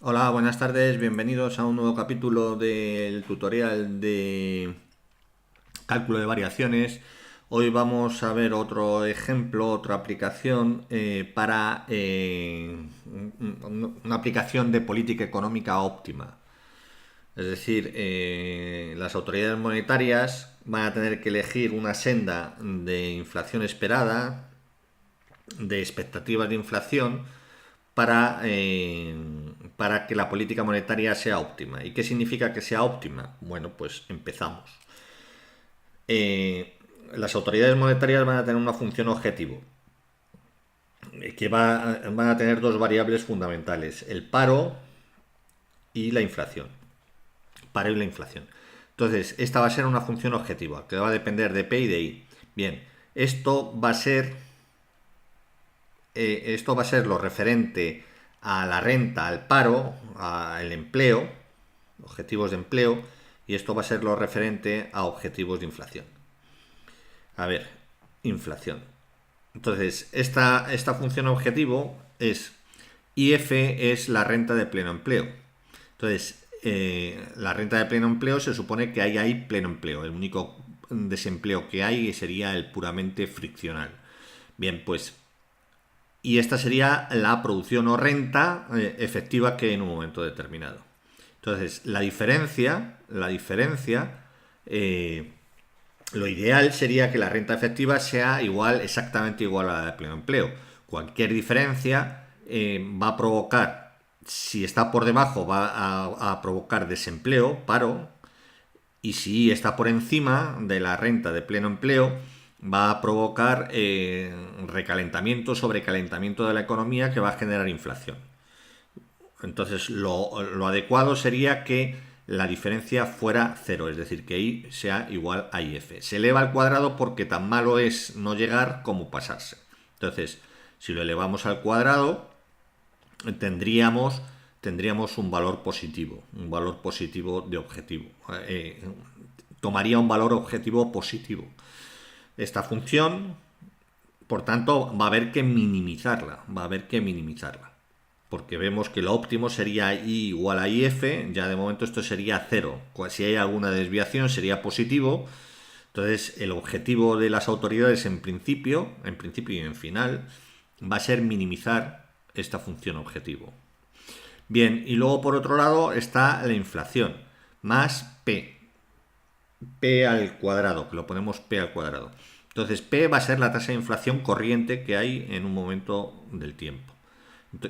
Hola, buenas tardes, bienvenidos a un nuevo capítulo del tutorial de cálculo de variaciones. Hoy vamos a ver otro ejemplo, otra aplicación para una aplicación de política económica óptima. Es decir, las autoridades monetarias van a tener que elegir una senda de inflación esperada, de expectativas de inflación, para que la política monetaria sea óptima. ¿Y qué significa que sea óptima? Bueno, pues empezamos. Las autoridades monetarias van a tener una función objetivo, van a tener dos variables fundamentales, el paro y la inflación. Paro y la inflación. Entonces, esta va a ser una función objetiva, que va a depender de P y de I. Bien, esto va a ser lo referente a la renta, al paro, al empleo, objetivos de empleo, y esto va a ser lo referente a objetivos de inflación. A ver, inflación. Entonces, esta función objetivo es IF es la renta de pleno empleo. Entonces, la renta de pleno empleo se supone que ahí hay pleno empleo. El único desempleo que hay sería el puramente friccional. Bien, pues y esta sería la producción o renta efectiva que hay en un momento determinado. Entonces, eh, lo ideal sería que la renta efectiva sea exactamente igual a la de pleno empleo. Cualquier diferencia va a provocar, si está por debajo, va a provocar desempleo, paro, y si está por encima de la renta de pleno empleo, va a provocar recalentamiento, sobrecalentamiento de la economía que va a generar inflación. Entonces, lo adecuado sería que la diferencia fuera cero, es decir, que I sea igual a IF. Se eleva al cuadrado porque tan malo es no llegar como pasarse. Entonces, si lo elevamos al cuadrado, tendríamos, tendríamos un valor positivo de objetivo. Tomaría un valor objetivo positivo. Esta función, por tanto, va a haber que minimizarla. Porque vemos que lo óptimo sería I igual a IF, ya de momento esto sería cero. Si hay alguna desviación sería positivo. Entonces, el objetivo de las autoridades en principio y en final, va a ser minimizar esta función objetivo. Bien, y luego por otro lado está la inflación, más P al cuadrado, que lo ponemos P al cuadrado. Entonces, P va a ser la tasa de inflación corriente que hay en un momento del tiempo.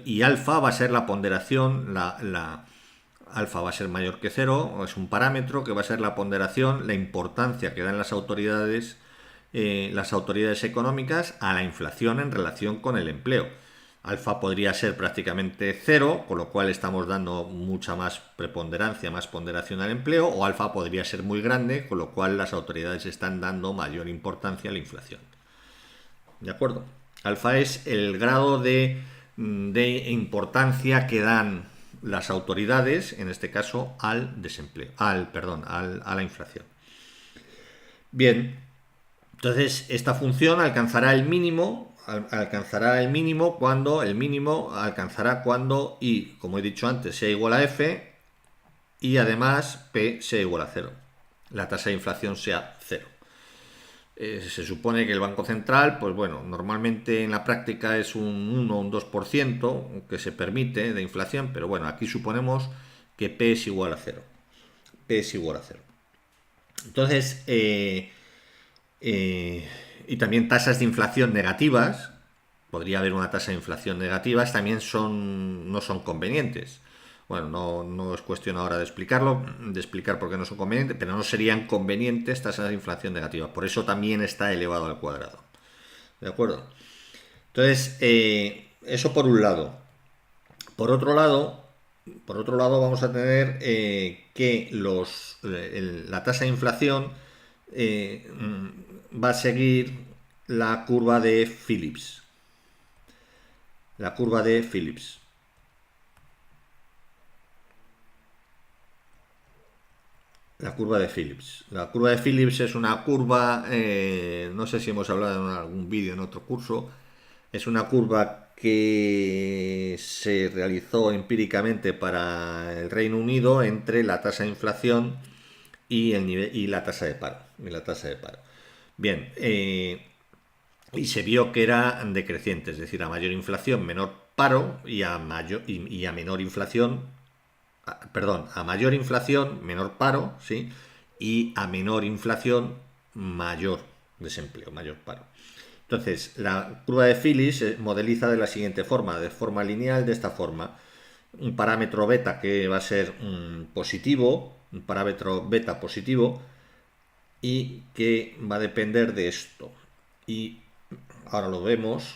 Y alfa va a ser la ponderación, alfa va a ser mayor que cero, es un parámetro que va a ser la ponderación, la importancia que dan las autoridades económicas a la inflación en relación con el empleo. Alfa podría ser prácticamente cero, con lo cual estamos dando mucha más preponderancia, más ponderación al empleo, o alfa podría ser muy grande, con lo cual las autoridades están dando mayor importancia a la inflación. ¿De acuerdo? Alfa es el grado de importancia que dan las autoridades, en este caso, al desempleo, a la inflación. Bien, entonces esta función alcanzará el mínimo alcanzará cuando I, como he dicho antes, sea igual a F y además P sea igual a cero. La tasa de inflación sea cero. Se supone que el Banco Central, pues bueno, normalmente en la práctica es un 1 o un 2% que se permite de inflación, pero bueno, aquí suponemos que P es igual a cero. P es igual a cero. Entonces, y también tasas de inflación negativas, podría haber una tasa de inflación negativa, también no son convenientes. Bueno, no es cuestión ahora de explicar por qué no son convenientes, pero no serían convenientes tasas de inflación negativa. Por eso también está elevado al cuadrado. ¿De acuerdo? Entonces, eso por un lado. Por otro lado, vamos a tener que la tasa de inflación va a seguir la curva de Phillips. La curva de Phillips. La curva de Phillips. La curva de Phillips es una curva, no sé si hemos hablado en algún vídeo en otro curso, es una curva que se realizó empíricamente para el Reino Unido entre la tasa de inflación y el nivel y la tasa de paro. Bien, y se vio que era decreciente, es decir, a mayor inflación, menor paro y a menor inflación, perdón, a mayor inflación, menor paro, ¿sí? Y a menor inflación, mayor desempleo, mayor paro. Entonces, la curva de Phillips se modeliza de la siguiente forma, de forma lineal, de esta forma. Un parámetro beta que va a ser positivo, un parámetro beta positivo, y que va a depender de esto. Y ahora lo vemos,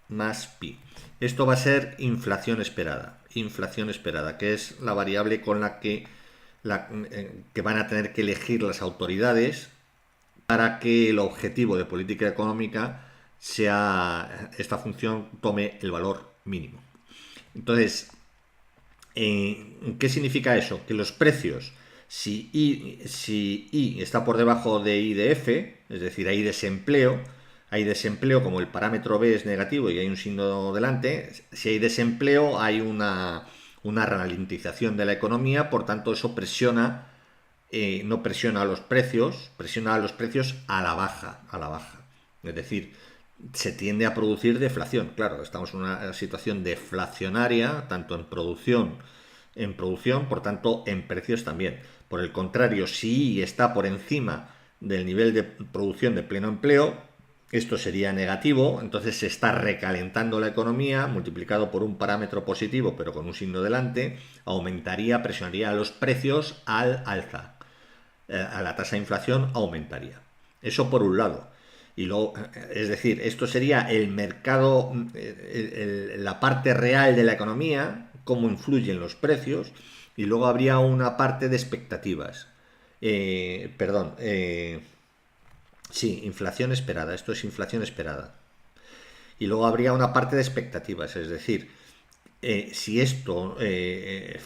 más pi. Esto va a ser inflación esperada, que es la variable con la que van a tener que elegir las autoridades para que el objetivo de política económica sea esta función tome el valor mínimo. Entonces, ¿qué significa eso? Que los precios, si I está por debajo de I de F, es decir, hay desempleo como el parámetro B es negativo y hay un signo delante, si hay desempleo hay una ralentización de la economía, por tanto eso presiona, no presiona a los precios, presiona a los precios a la baja. Es decir, se tiende a producir deflación. Claro, estamos en una situación deflacionaria, tanto en producción, por tanto, en precios también. Por el contrario, si está por encima del nivel de producción de pleno empleo, esto sería negativo, entonces se está recalentando la economía, multiplicado por un parámetro positivo, pero con un signo delante, presionaría a los precios al alza. A la tasa de inflación aumentaría. Eso por un lado. Y luego, es decir, esto sería el mercado, la parte real de la economía, cómo influyen los precios, y luego habría una parte de expectativas. Sí, inflación esperada, esto es inflación esperada. Y luego habría una parte de expectativas, es decir, si esto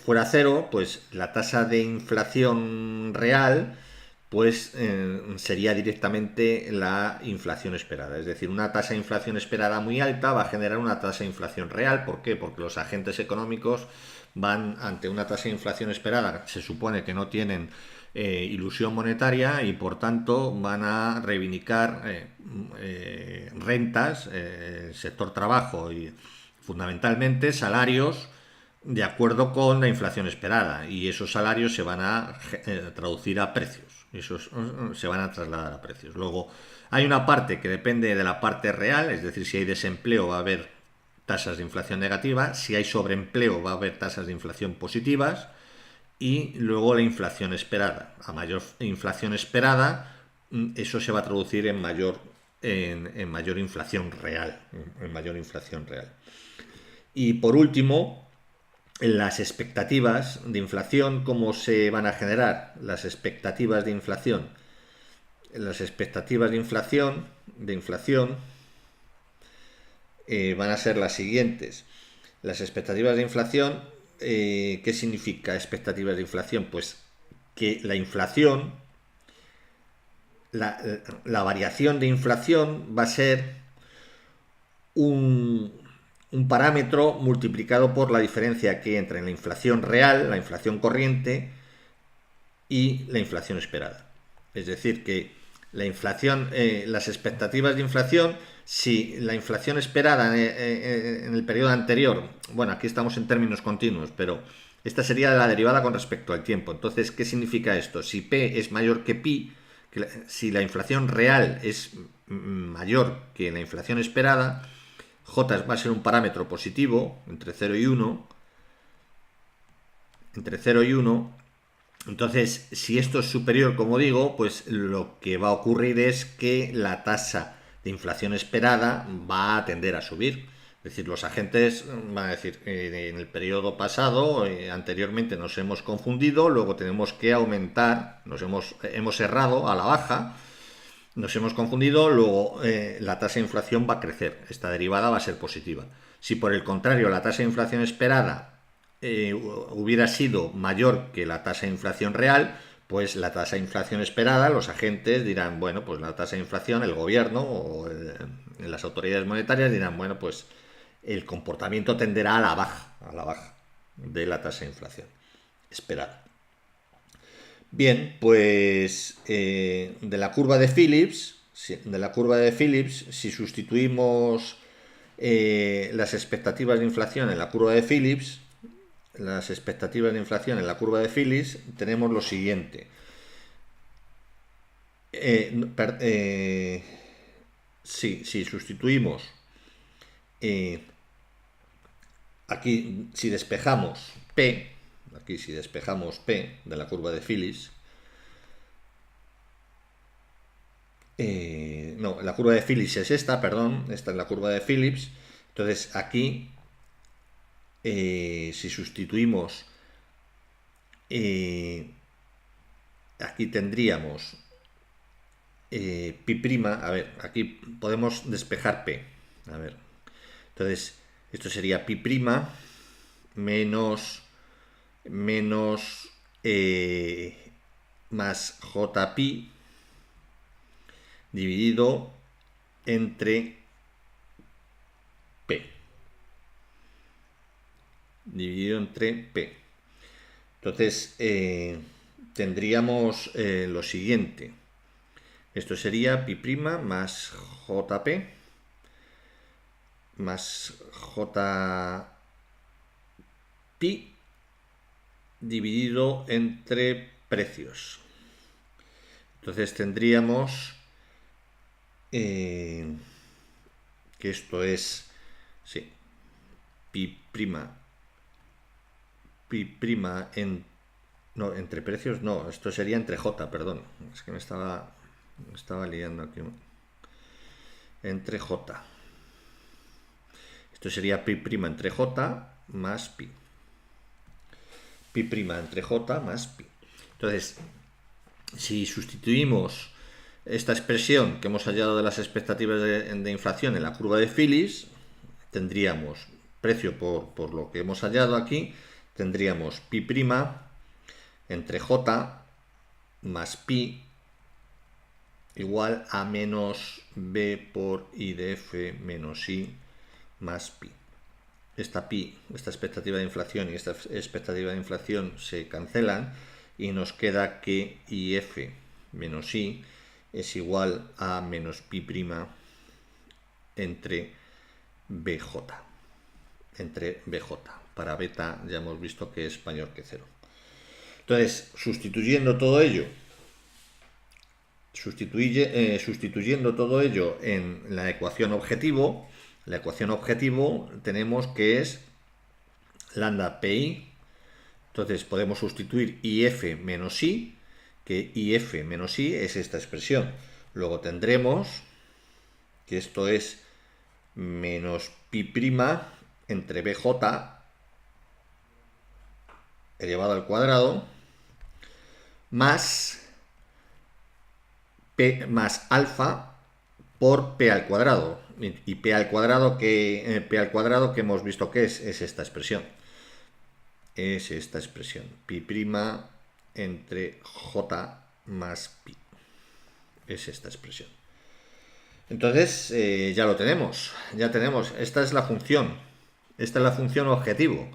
fuera cero, pues la tasa de inflación real pues sería directamente la inflación esperada. Es decir, una tasa de inflación esperada muy alta va a generar una tasa de inflación real. ¿Por qué? Porque los agentes económicos van ante una tasa de inflación esperada, se supone que no tienen ilusión monetaria y por tanto van a reivindicar rentas, el sector trabajo y fundamentalmente salarios de acuerdo con la inflación esperada, y esos salarios se van a traducir a precios, esos se van a trasladar a precios. Luego hay una parte que depende de la parte real, es decir, si hay desempleo va a haber tasas de inflación negativa, si hay sobreempleo va a haber tasas de inflación positivas, y luego la inflación esperada. A mayor inflación esperada, eso se va a traducir en mayor inflación real, Y por último, las expectativas de inflación, ¿cómo se van a generar? Las expectativas de inflación. Las expectativas de inflación van a ser las siguientes. Las expectativas de inflación, ¿qué significa expectativas de inflación? Pues que la inflación, la variación de inflación va a ser un parámetro multiplicado por la diferencia que hay entre la inflación real, la inflación corriente y la inflación esperada. Es decir, que la inflación, las expectativas de inflación, si la inflación esperada en el periodo anterior, bueno, aquí estamos en términos continuos, pero esta sería la derivada con respecto al tiempo. Entonces, ¿qué significa esto? Si P es mayor que pi, si la inflación real es mayor que la inflación esperada, J va a ser un parámetro positivo entre 0 y 1. Entonces, si esto es superior, como digo, pues lo que va a ocurrir es que la tasa de inflación esperada va a tender a subir. Es decir, los agentes van a decir, en el periodo pasado, anteriormente nos hemos confundido, luego tenemos que aumentar, hemos errado a la baja, nos hemos confundido, luego la tasa de inflación va a crecer, esta derivada va a ser positiva. Si por el contrario la tasa de inflación esperada hubiera sido mayor que la tasa de inflación real, pues la tasa de inflación esperada, los agentes dirán, bueno, pues la tasa de inflación, el gobierno o las autoridades monetarias dirán, bueno, pues el comportamiento tenderá a la baja de la tasa de inflación esperada. Bien, pues de la curva de Phillips, si sustituimos las expectativas de inflación en la curva de Phillips, tenemos lo siguiente. Si sustituimos aquí, si despejamos P de la curva de Phillips, no, la curva de Phillips es esta, perdón, esta es la curva de Phillips. Entonces aquí, si sustituimos, aquí tendríamos pi', a ver, aquí podemos despejar P, a ver, entonces esto sería pi' menos más jpi dividido entre P. Entonces tendríamos lo siguiente. Esto sería pi' más jp más jpi dividido entre precios. Entonces tendríamos que esto es, sí, pi' no, entre precios no, esto sería entre j, perdón, es que me estaba liando aquí, entre j, esto sería pi' entre j más pi entre j más pi. Entonces, si sustituimos esta expresión que hemos hallado de las expectativas de inflación en la curva de Phillips, tendríamos precio por lo que hemos hallado aquí, tendríamos pi' entre j más pi igual a menos b por i de f menos i más pi. Esta expectativa de inflación y esta expectativa de inflación se cancelan y nos queda que if menos i es igual a menos pi' entre bj. Para beta ya hemos visto que es mayor que 0. Entonces, sustituyendo todo ello en la ecuación objetivo, tenemos que es lambda pi. Entonces podemos sustituir if menos i, que if menos i es esta expresión. Luego tendremos que esto es menos pi' entre bj elevado al cuadrado más p más alfa por p al cuadrado, y p al cuadrado que hemos visto que es esta expresión, pi' entre j más pi, es esta expresión. Entonces ya lo tenemos, esta es la función objetivo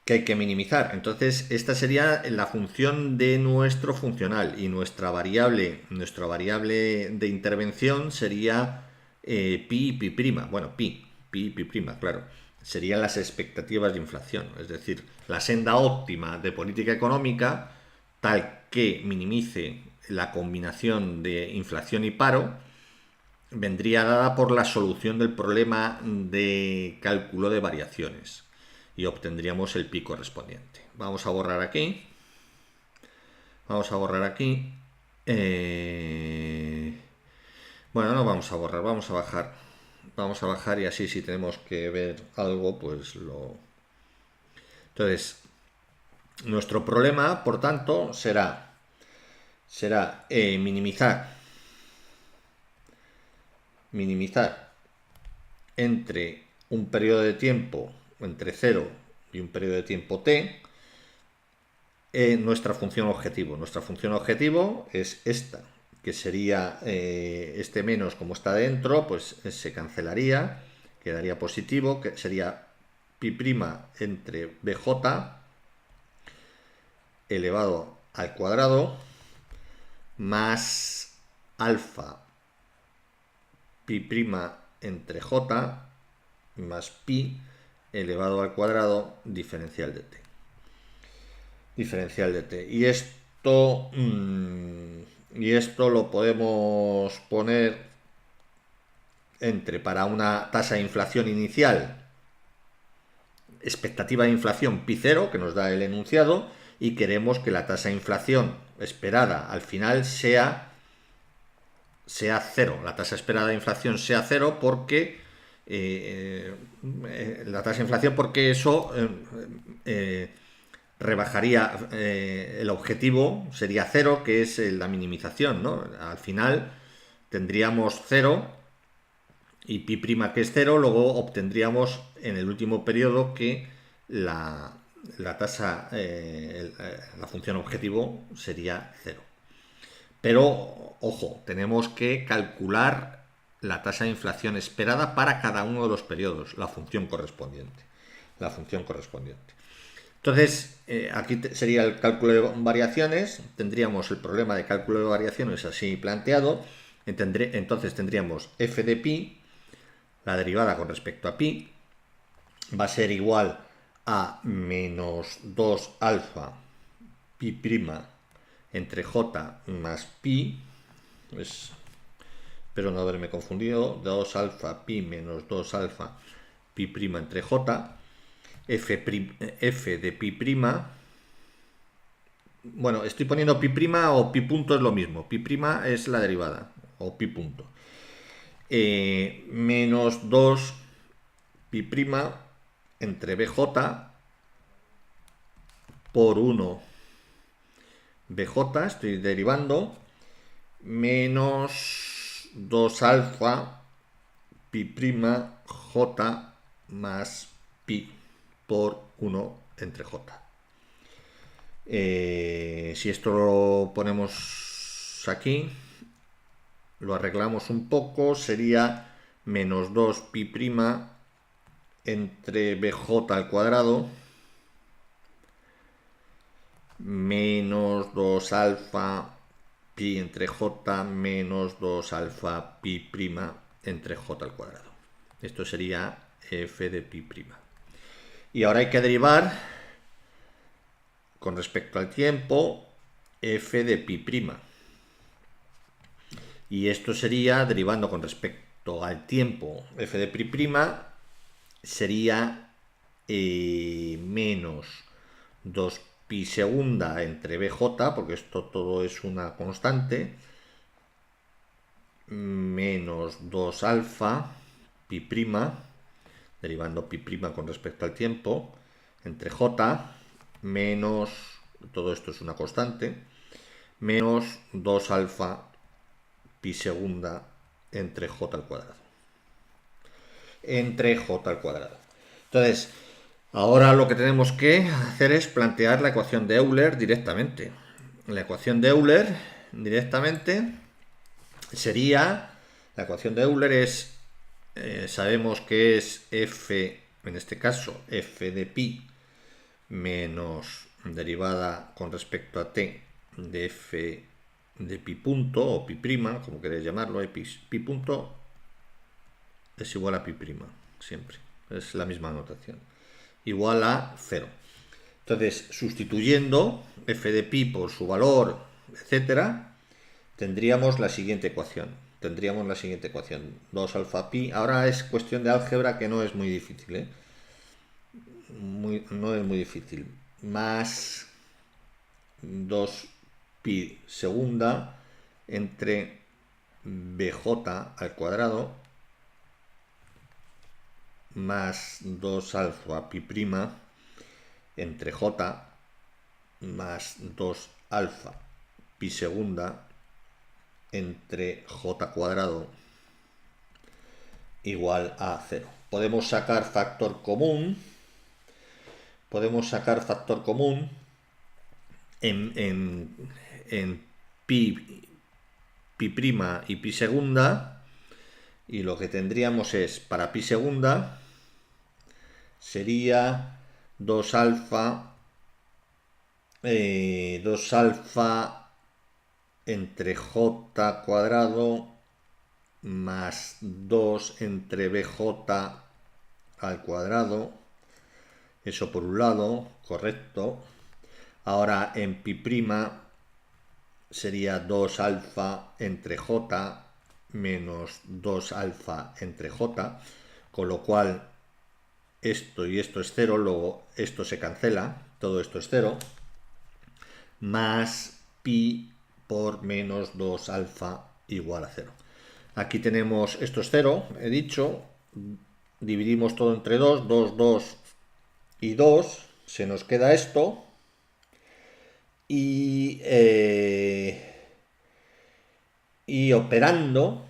que hay que minimizar. Entonces esta sería la función de nuestro funcional, y nuestra variable de intervención sería pi, bueno, pi, claro, serían las expectativas de inflación, es decir, la senda óptima de política económica tal que minimice la combinación de inflación y paro vendría dada por la solución del problema de cálculo de variaciones, y obtendríamos el pi correspondiente. Vamos a borrar aquí. Bueno, no vamos a borrar, vamos a bajar y así si tenemos que ver algo, pues lo... Entonces, nuestro problema, por tanto, será minimizar entre un periodo de tiempo entre 0 y un periodo de tiempo t nuestra función objetivo. Nuestra función objetivo es esta, que sería este menos, como está dentro, pues se cancelaría, quedaría positivo, que sería pi' entre bj elevado al cuadrado más alfa pi' entre j más pi elevado al cuadrado diferencial de t. Diferencial de t. Y esto lo podemos poner entre, para una tasa de inflación inicial, expectativa de inflación pi0, que nos da el enunciado, y queremos que la tasa de inflación esperada al final sea cero. La tasa esperada de inflación sea cero porque la tasa de inflación, porque eso rebajaría el objetivo, sería cero, que es la minimización, ¿no? Al final tendríamos cero y pi' que es cero, luego obtendríamos en el último periodo que la tasa, la función objetivo sería cero. Pero, ojo, tenemos que calcular la tasa de inflación esperada para cada uno de los periodos, la función correspondiente. La función correspondiente. Entonces, aquí sería el cálculo de variaciones. Tendríamos el problema de cálculo de variaciones así planteado. Entonces tendríamos f de pi, la derivada con respecto a pi, va a ser igual a menos 2 alfa pi' entre j más pi, espero no haberme confundido, 2 alfa pi menos 2 alfa pi' entre j, f de pi', bueno, estoy poniendo pi' o pi punto, es lo mismo, pi' es la derivada, o pi punto, menos 2 pi' entre bj por 1 bj, estoy derivando, menos 2 alfa pi' j más pi por 1 entre j. Si esto lo ponemos aquí, lo arreglamos un poco, sería menos 2 pi' entre bj al cuadrado menos 2 alfa pi entre j menos 2 alfa pi' entre j al cuadrado. Esto sería f de pi'. Y ahora hay que derivar con respecto al tiempo f de pi'. Y esto sería, derivando con respecto al tiempo f de pi', sería menos 2 pi segunda entre bj, porque esto todo es una constante, menos 2 alfa pi', derivando pi' con respecto al tiempo, entre j, menos, todo esto es una constante, menos 2 alfa pi segunda entre j al cuadrado. Entre j al cuadrado. Entonces, ahora lo que tenemos que hacer es plantear la ecuación de Euler directamente. La ecuación de Euler directamente sería, la ecuación de Euler es, sabemos que es f, en este caso, f de pi menos derivada con respecto a t de f de pi punto o pi', como queréis llamarlo, pi punto es igual a pi', siempre, es la misma notación, igual a 0. Entonces, sustituyendo f de pi por su valor, etcétera, tendríamos la siguiente ecuación. 2 alfa pi, ahora es cuestión de álgebra que no es muy difícil, ¿eh? No es muy difícil, más 2 pi segunda entre bj al cuadrado más 2 alfa pi' entre j más 2 alfa pi segunda entre j cuadrado igual a 0. Podemos sacar factor común. En pi' y pi segunda. Y lo que tendríamos es, para pi segunda, sería 2 alfa, 2 alfa entre j cuadrado más 2 entre bj al cuadrado. Eso por un lado, correcto. Ahora en pi' sería 2 alfa entre j menos 2 alfa entre j, con lo cual esto y esto es 0, luego esto se cancela, todo esto es 0, más pi por menos 2 alfa igual a 0. Aquí tenemos, esto es 0, he dicho, dividimos todo entre 2, 2, 2 y 2, se nos queda esto, y operando,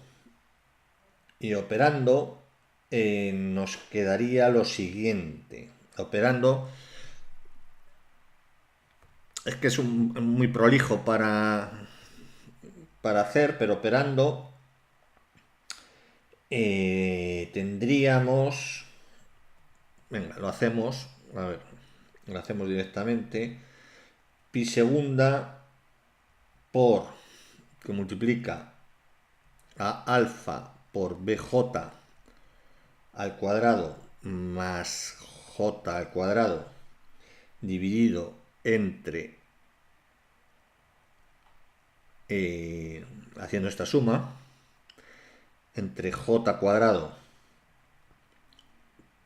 nos quedaría lo siguiente. Operando, es que es muy prolijo para hacer, pero operando tendríamos, venga, lo hacemos, a ver, lo hacemos directamente. Pi segunda por, que multiplica a alfa por bj al cuadrado más j al cuadrado dividido entre, haciendo esta suma, entre j cuadrado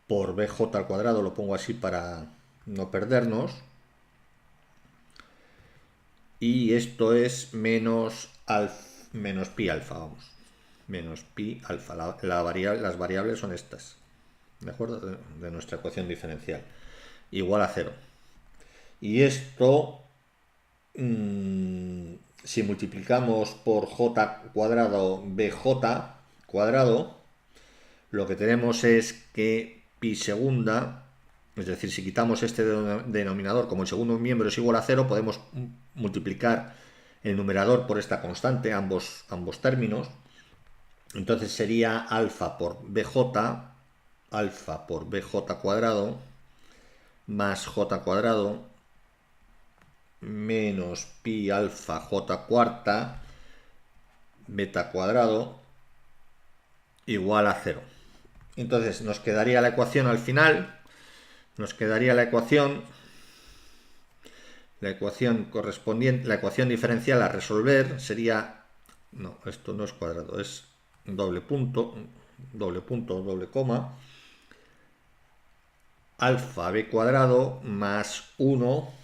por bj al cuadrado, lo pongo así para no perdernos, y esto es menos pi alfa, vamos, menos pi alfa, las variables son estas, ¿de acuerdo? De nuestra ecuación diferencial, igual a 0. Y esto, si multiplicamos por j cuadrado bj cuadrado, lo que tenemos es que pi segunda, es decir, si quitamos este denominador, como el segundo miembro es igual a 0, podemos multiplicar el numerador por esta constante, ambos términos. Entonces sería alfa por bj cuadrado más j cuadrado menos pi alfa j cuarta beta cuadrado igual a 0. Entonces nos quedaría la ecuación al final, nos quedaría la ecuación correspondiente, la ecuación diferencial a resolver sería, no, esto no es cuadrado, es doble punto, doble coma, alfa b cuadrado más 1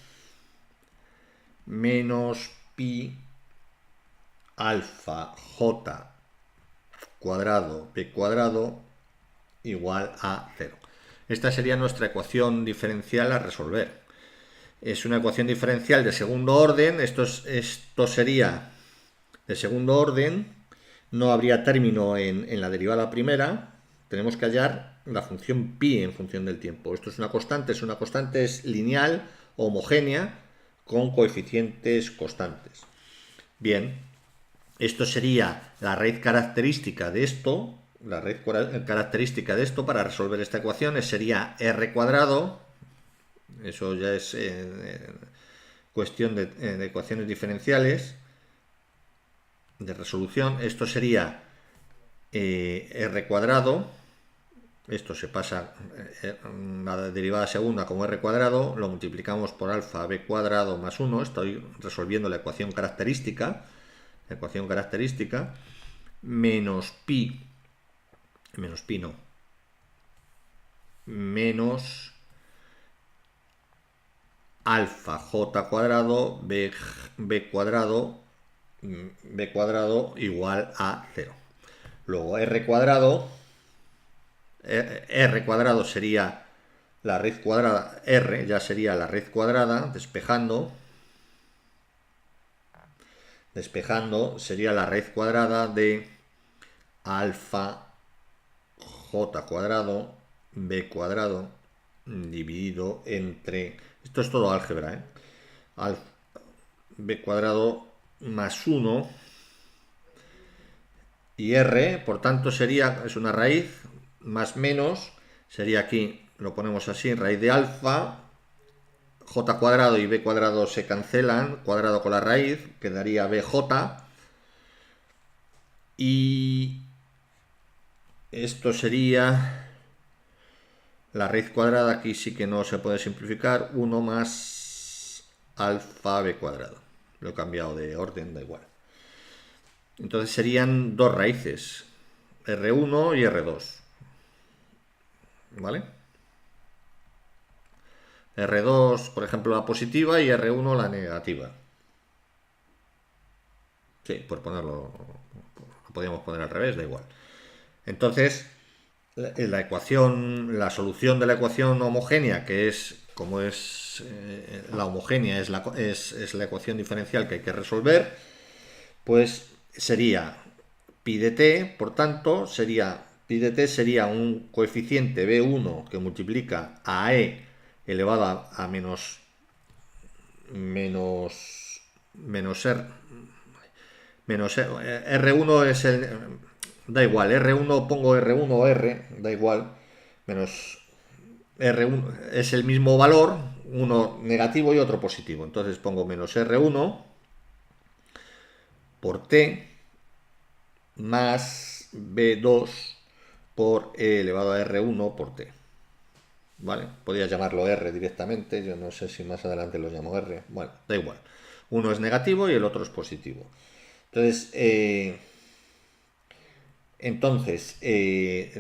menos pi alfa j cuadrado b cuadrado igual a 0. Esta sería nuestra ecuación diferencial a resolver. Es una ecuación diferencial de segundo orden, esto sería de segundo orden, no habría término en la derivada primera, tenemos que hallar la función pi en función del tiempo. Esto es una constante, es lineal, homogénea, con coeficientes constantes. Bien, esto sería la raíz característica de esto, para resolver esta ecuación sería r cuadrado, eso ya es cuestión de ecuaciones diferenciales, de resolución. Esto sería r cuadrado, esto se pasa la derivada segunda como r cuadrado, lo multiplicamos por alfa b cuadrado más 1, estoy resolviendo la ecuación característica, menos pi no, menos alfa j cuadrado b cuadrado igual a 0. Luego r cuadrado sería la raíz cuadrada, r ya sería la raíz cuadrada, despejando sería la raíz cuadrada de alfa j cuadrado b cuadrado dividido entre, esto es todo álgebra, b cuadrado más 1 y r, por tanto es una raíz, más menos, sería aquí, lo ponemos así, raíz de alfa, j cuadrado y b cuadrado se cancelan, cuadrado con la raíz, quedaría bj, y esto sería la raíz cuadrada, aquí sí que no se puede simplificar, 1 más alfa b cuadrado. Lo he cambiado de orden, da igual. Entonces serían dos raíces, R1 y R2. ¿Vale? R2, por ejemplo, la positiva y R1 la negativa. Sí, por ponerlo, lo podríamos poner al revés, da igual. Entonces, la ecuación, la solución de la ecuación homogénea, que es como es la homogénea, es la ecuación diferencial que hay que resolver, pues sería pi de t, por tanto, pi de t sería un coeficiente b1 que multiplica a e elevado a menos r, R1 es el, da igual, R1 pongo R1 o R, da igual, menos R1 es el mismo valor, uno negativo y otro positivo. Entonces pongo menos R1 por T más B2 por E elevado a R1 por T. ¿Vale? Podría llamarlo R directamente, yo no sé si más adelante lo llamo R. Bueno, da igual. Uno es negativo y el otro es positivo. Entonces,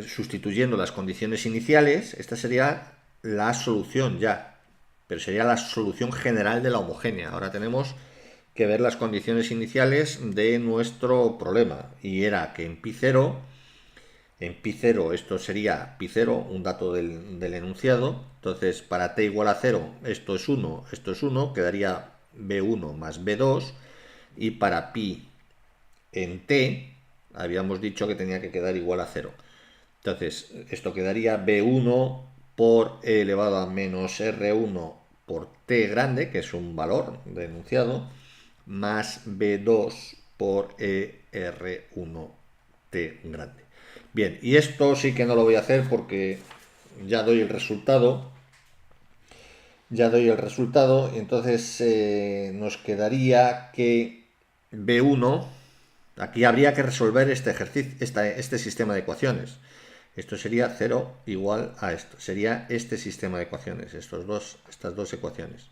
sustituyendo las condiciones iniciales, esta sería la solución ya, pero sería la solución general de la homogénea. Ahora tenemos que ver las condiciones iniciales de nuestro problema, y era que en pi0, esto sería pi0, un dato del enunciado. Entonces, para t igual a 0, esto es 1, quedaría b1 más b2, y para pi en t, habíamos dicho que tenía que quedar igual a 0. Entonces, esto quedaría b1 por e elevado a menos r1 por t grande, que es un valor de enunciado, más b2 por e r1 t grande. Bien, y esto sí que no lo voy a hacer porque ya doy el resultado. Ya doy el resultado, y entonces nos quedaría que b1, aquí habría que resolver este ejercicio, este sistema de ecuaciones. Esto sería 0 igual a esto. Sería este sistema de ecuaciones, estas dos ecuaciones.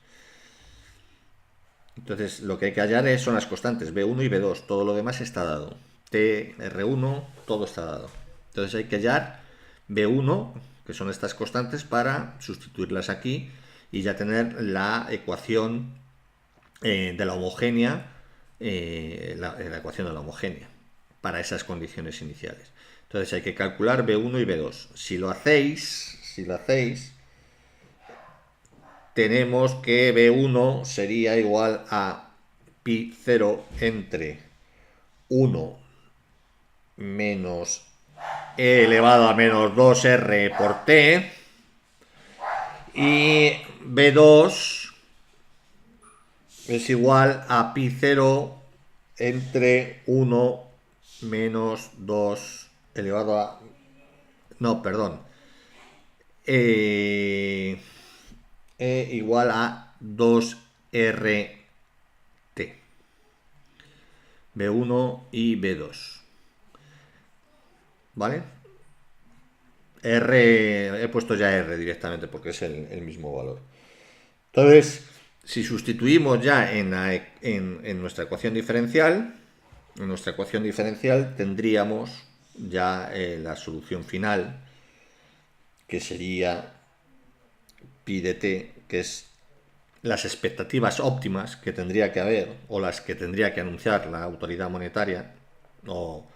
Entonces lo que hay que hallar son las constantes b1 y b2. Todo lo demás está dado. T, R1, todo está dado. Entonces hay que hallar b1, que son estas constantes, para sustituirlas aquí y ya tener la ecuación de la homogénea, la ecuación de la homogénea para esas condiciones iniciales. Entonces hay que calcular b1 y b2. Si lo hacéis, tenemos que b1 sería igual a pi0 entre 1 menos e elevado a menos 2r por t, y b2 es igual a pi0 entre 1 menos 2 elevado a... No, perdón. Igual a 2rt. B1 y B2. ¿Vale? R, he puesto ya R directamente porque es el mismo valor. Entonces, si sustituimos ya en nuestra ecuación diferencial, tendríamos ya la solución final, que sería pi de t, que es las expectativas óptimas que tendría que haber, o las que tendría que anunciar la autoridad monetaria o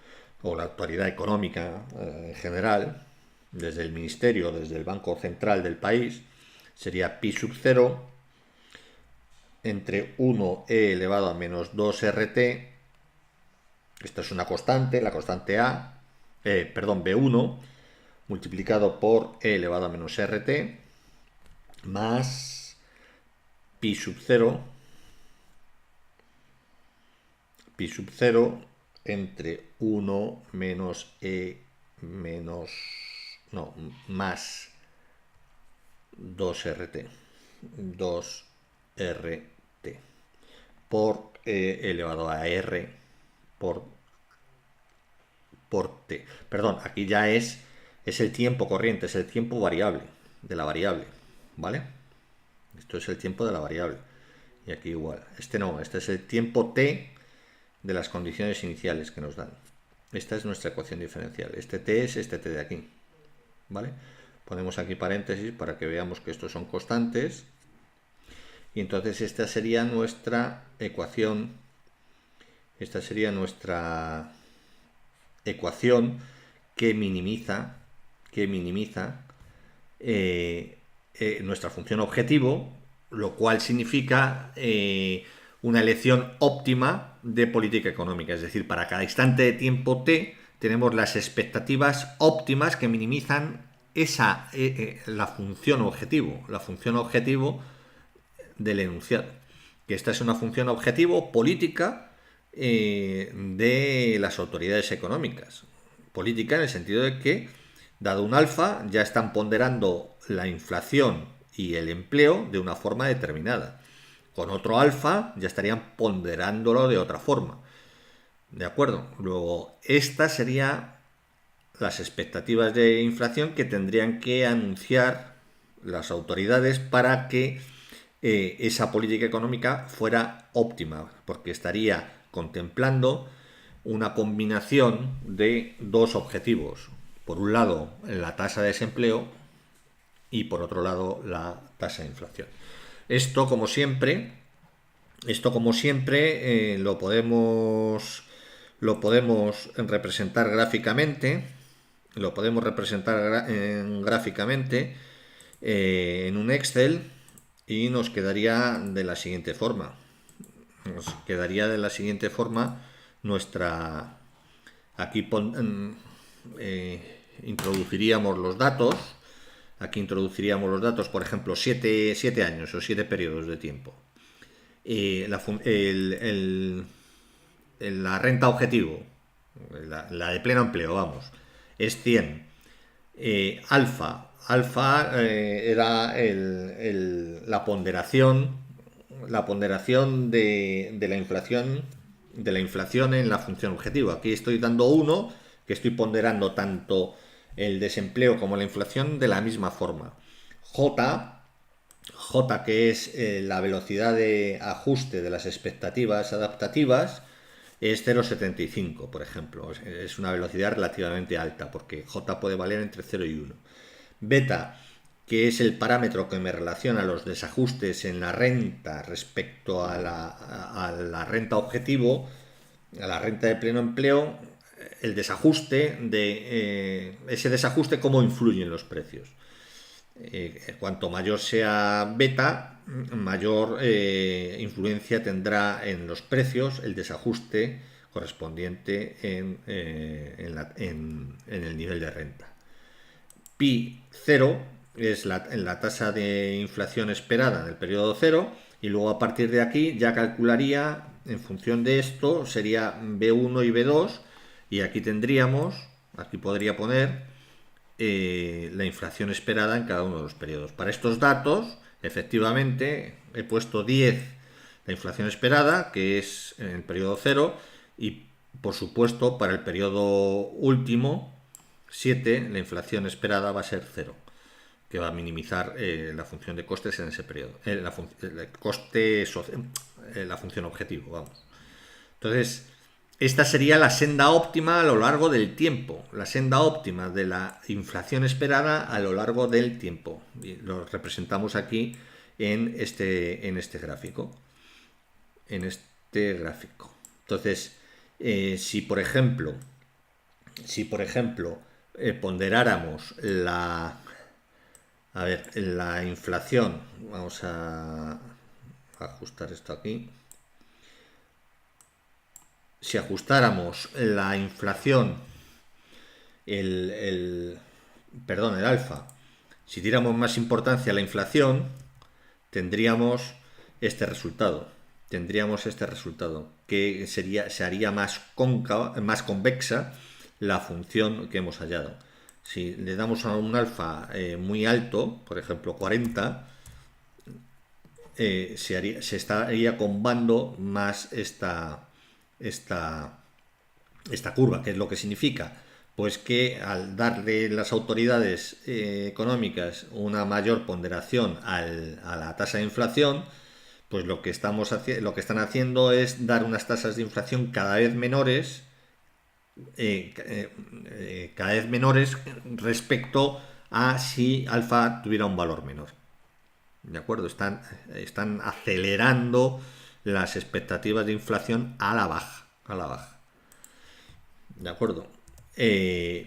la autoridad económica en general, desde el ministerio, desde el Banco Central del país, sería pi sub 0 entre 1e elevado a menos 2rt. Esta es una constante, la constante A, B1, multiplicado por e elevado a menos rt, más pi sub 0 entre 1 menos E menos, no, más 2RT, 2RT por elevado a R por T. Perdón, aquí ya es el tiempo corriente, es el tiempo variable, de la variable, ¿vale? Esto es el tiempo de la variable. Y aquí igual. Este no, este es el tiempo T de las condiciones iniciales que nos dan. Esta es nuestra ecuación diferencial. Este T es este T de aquí, ¿vale? Ponemos aquí paréntesis para que veamos que estos son constantes. Y entonces esta sería nuestra ecuación. Esta sería nuestra ecuación que minimiza nuestra función objetivo, lo cual significa una elección óptima de política económica. Es decir, para cada instante de tiempo t tenemos las expectativas óptimas que minimizan la función objetivo del enunciado. Que esta es una función objetivo política de las autoridades económicas. Política en el sentido de que, dado un alfa, ya están ponderando la inflación y el empleo de una forma determinada. Con otro alfa ya estarían ponderándolo de otra forma. ¿De acuerdo? Luego, estas serían las expectativas de inflación que tendrían que anunciar las autoridades para que esa política económica fuera óptima, porque estaría contemplando una combinación de dos objetivos. Por un lado, la tasa de desempleo y por otro lado, la tasa de inflación. Esto, como siempre, lo podemos representar gráficamente. Lo podemos representar gráficamente en un Excel y nos quedaría de la siguiente forma. Nuestra... Aquí introduciríamos los datos. Aquí introduciríamos los datos, por ejemplo, 7 años o 7 periodos de tiempo. La renta objetivo, la de pleno empleo, vamos, es 100. Alfa era la ponderación de la inflación en la función objetivo. Aquí estoy dando 1, que estoy ponderando tanto el desempleo como la inflación de la misma forma. J, que es la velocidad de ajuste de las expectativas adaptativas, es 0,75, por ejemplo. Es una velocidad relativamente alta, porque J puede valer entre 0 y 1. Beta, que es el parámetro que me relaciona los desajustes en la renta respecto a la renta objetivo, a la renta de pleno empleo, el desajuste ese desajuste, cómo influye en los precios. Cuanto mayor sea beta, mayor influencia tendrá en los precios el desajuste correspondiente en el nivel de renta. Pi 0 es la tasa de inflación esperada en el periodo 0, y luego a partir de aquí ya calcularía, en función de esto, sería B1 y B2, y aquí podría poner la inflación esperada en cada uno de los periodos. Para estos datos, efectivamente, he puesto 10 la inflación esperada, que es en el periodo 0, y por supuesto para el periodo último, 7, la inflación esperada va a ser 0, que va a minimizar la función de costes en ese periodo. La función objetivo, vamos. Entonces, esta sería la senda óptima a lo largo del tiempo, la senda óptima de la inflación esperada a lo largo del tiempo. Y lo representamos aquí en este gráfico. Entonces, si por ejemplo ponderáramos la inflación, vamos a ajustar esto aquí. Si ajustáramos la inflación, el alfa, si diéramos más importancia a la inflación, tendríamos este resultado. que se haría más cóncava, más convexa la función que hemos hallado. Si le damos a un alfa muy alto, por ejemplo 40, se estaría combando más esta curva. ¿Qué es lo que significa? Pues que al darle las autoridades económicas una mayor ponderación a la tasa de inflación, pues lo que están haciendo es dar unas tasas de inflación cada vez menores respecto a si alfa tuviera un valor menor. ¿De acuerdo? Están acelerando las expectativas de inflación a la baja. ¿De acuerdo?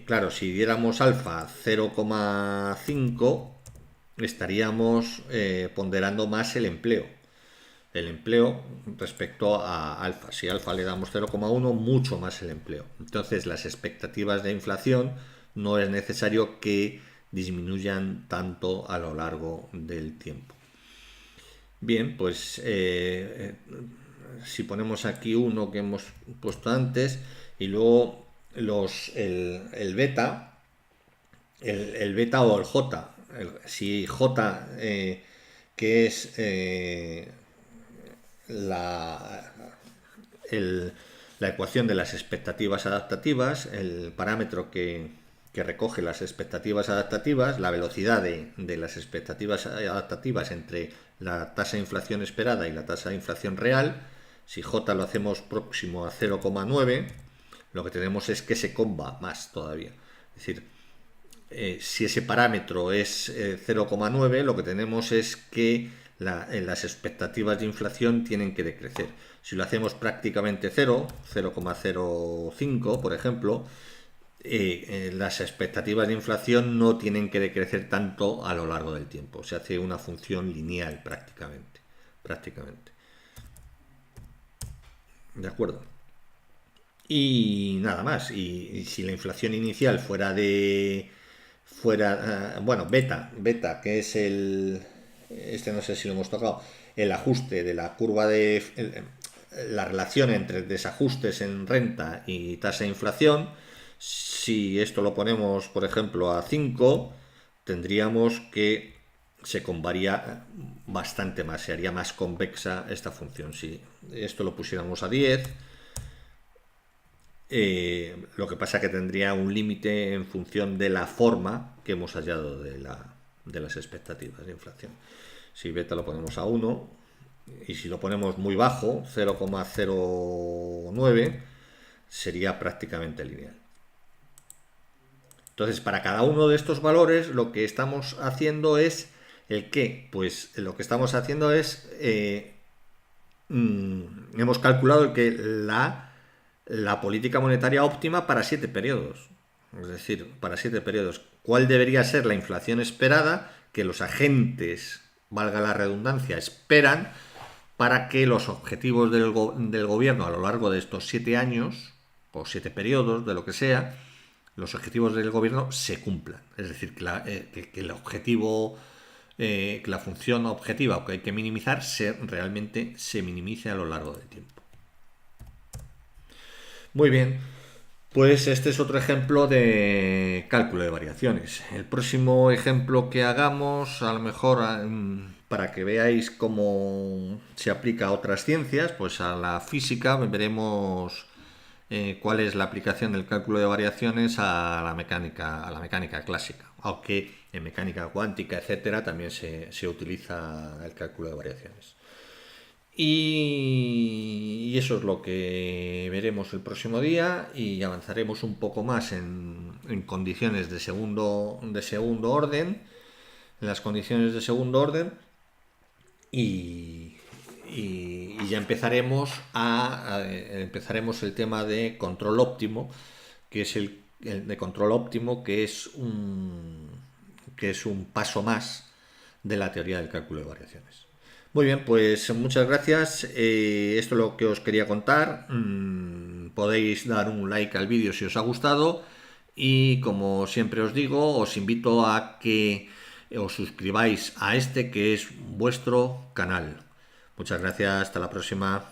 Claro, si diéramos alfa 0,5, estaríamos ponderando más el empleo respecto a alfa. Si a alfa le damos 0,1, mucho más el empleo. Entonces las expectativas de inflación no es necesario que disminuyan tanto a lo largo del tiempo. Bien, pues si ponemos aquí uno que hemos puesto antes y luego el beta, el beta o el j, si j que es la, la ecuación de las expectativas adaptativas, el parámetro que recoge las expectativas adaptativas, la velocidad de las expectativas adaptativas entre la tasa de inflación esperada y la tasa de inflación real. Si j lo hacemos próximo a 0,9, lo que tenemos es que se comba más todavía. Es decir, si ese parámetro es 0,9, lo que tenemos es que las expectativas de inflación tienen que decrecer. Si lo hacemos prácticamente 0, 0,05 por ejemplo, las expectativas de inflación no tienen que decrecer tanto a lo largo del tiempo. Se hace una función lineal prácticamente. ¿De acuerdo? Y nada más. Y si la inflación inicial fuera bueno, beta, que es no sé si lo hemos tocado, el ajuste de la curva la relación entre desajustes en renta y tasa de inflación. Si esto lo ponemos, por ejemplo, a 5, tendríamos que se combaría bastante más, se haría más convexa esta función. Si esto lo pusiéramos a 10, lo que pasa que tendría un límite en función de la forma que hemos hallado de las expectativas de inflación. Si beta lo ponemos a 1 y si lo ponemos muy bajo, 0,09, sería prácticamente lineal. Entonces, para cada uno de estos valores, lo que estamos haciendo es ¿el qué? Pues lo que estamos haciendo es hemos calculado que la política monetaria óptima para 7 periodos. Es decir, para 7 periodos. ¿Cuál debería ser la inflación esperada que los agentes, valga la redundancia, esperan para que los objetivos del gobierno a lo largo de estos 7 años, o 7 periodos, de lo que sea, los objetivos del gobierno se cumplan? Es decir, que el objetivo, que la función objetiva que hay que minimizar realmente se minimice a lo largo del tiempo. Muy bien, pues este es otro ejemplo de cálculo de variaciones. El próximo ejemplo que hagamos, a lo mejor para que veáis cómo se aplica a otras ciencias, pues a la física veremos cuál es la aplicación del cálculo de variaciones a la mecánica clásica, aunque en mecánica cuántica, etcétera, también se utiliza el cálculo de variaciones. Y eso es lo que veremos el próximo día y avanzaremos un poco más en condiciones de segundo orden, en las condiciones de segundo orden y ya empezaremos el tema de control óptimo, que es el de control óptimo, que es un paso más de la teoría del cálculo de variaciones. Muy bien, pues muchas gracias. Esto es lo que os quería contar. Podéis dar un like al vídeo si os ha gustado y, como siempre os digo, os invito a que os suscribáis a este, que es vuestro canal. Muchas gracias, hasta la próxima.